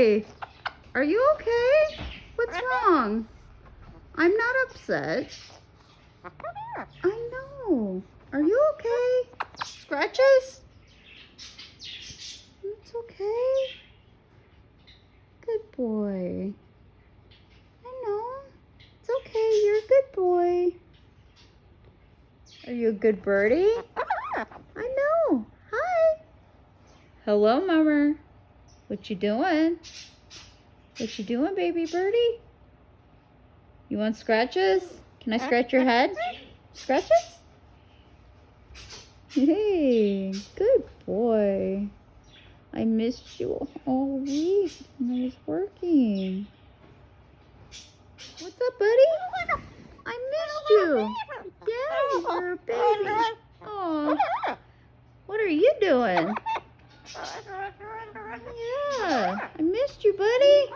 boy. Are you okay? What's wrong? I'm not upset. I know. Are you okay? Scratches? It's okay. Good boy. I know. It's okay. You're a good boy. Are you a good birdie? I know. Hi. Hello, Mummer. What you doing? What you doing, baby birdie? You want scratches? Can I scratch your head? Scratches? Hey, good boy. I missed you all week when I was working. What's up, buddy? I missed you. Yeah, you were a baby. Oh, what are you doing? Yeah, I missed you, buddy.